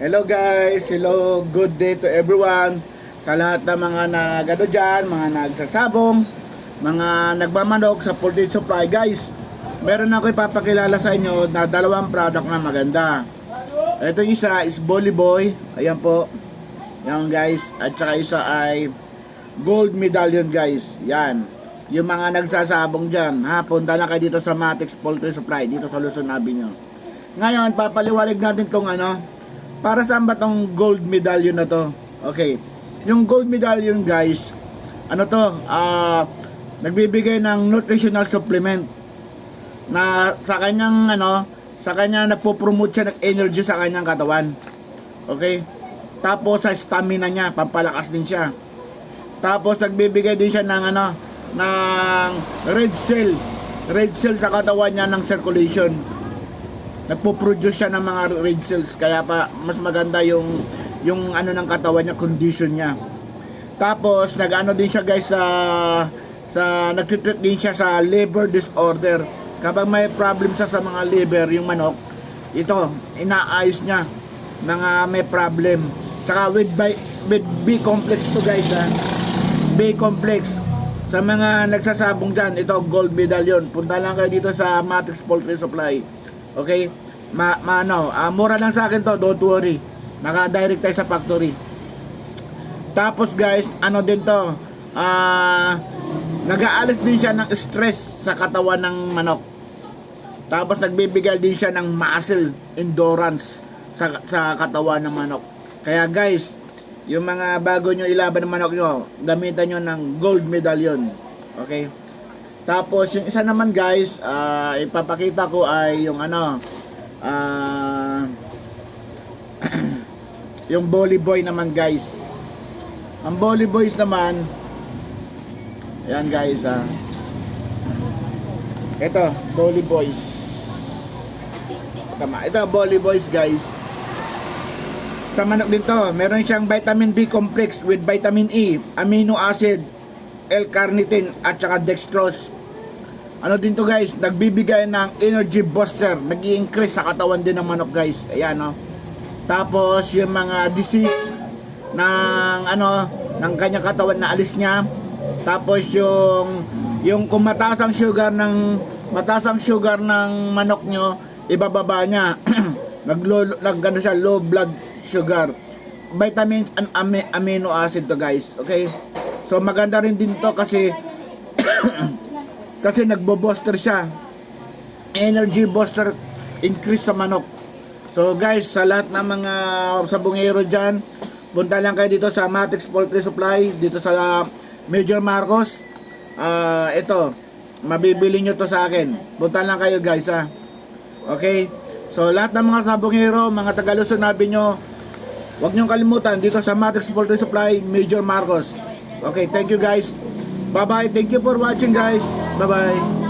Hello guys, hello, good day to everyone. Sa lahat ng mga nagano dyan, mga nagsasabong, mga nagmamanok sa poultry supply guys. Meron ako ipapakilala sa inyo na dalawang product na maganda. Ito isa is Bolly Boy, ayan po. Yan guys, at saka isa ay Gold Medallion guys. Yan, yung mga nagsasabong dyan, ha, punta na kayo dito sa Matex Poultry Supply, dito sa Luzon Avenue. Ngayon, papaliwalag natin tong para saan ba tong gold medallion na to? Okay. Yung gold medallion guys, nagbibigay ng nutritional supplement na sa kanyang sa kanya nagpo-promote siya ng energy sa kanyang katawan. Okay? Tapos sa stamina niya, pampalakas din siya. Tapos nagbibigay din siya ng ng red cell sa katawan niya ng circulation. Nagpo-produce siya ng mga red cells, kaya pa mas maganda yung ng katawan niya, condition niya. Tapos din siya guys nagtreat din siya sa liver disorder. Kapag may problem siya sa mga liver, yung manok, ito inaayos niya mga may problem. Saka with B complex to guys, B complex. Sa mga nagsasabong dyan, ito gold medallion. Punta lang kayo dito sa Matex Poultry Supply. Okay? Mura lang sa akin to, don't worry. Naka-direct tayo sa factory. Tapos guys, din to, nag-aalis din siya ng stress sa katawan ng manok. Tapos nagbibigay din siya ng muscle endurance sa katawan ng manok. Kaya guys, yung mga bago nyo ilaban ng manok nyo, gamitan nyo ng gold medallion. Okay? Tapos yung isa naman guys, ipapakita ko ay yung yung Bolly Boy naman guys. Ang Bolly Boys naman, ayan guys, ito Bolly Boys. Tama, ito Bolly Boys guys. Sa manok din to, meron siyang vitamin B complex with vitamin E, amino acid, L-carnitine at saka dextrose. Din to guys, nagbibigay ng energy booster, nag-i-increase sa katawan din ng manok guys. Ayan Tapos yung mga disease ng ng kanyang katawan na alis niya. Tapos yung kung mataas ang sugar ng manok nyo, ibababa niya. Nagano siya, low blood sugar. Vitamins and amino acid to guys. Okay? So maganda rin din to kasi kasi nagbo-booster siya. Energy booster increase sa manok. So guys, sa lahat ng mga sabongero dyan, punta lang kayo dito sa Matex Poultry Supply, dito sa Major Marcos. Ito, mabibili nyo to sa akin. Punta lang kayo guys Okay? So lahat ng mga sabongero, mga Taga-Luzon Avenue, huwag nyo kalimutan dito sa Matex Poultry Supply, Major Marcos. Okay, thank you guys. Bye-bye. Thank you for watching guys. Bye-bye.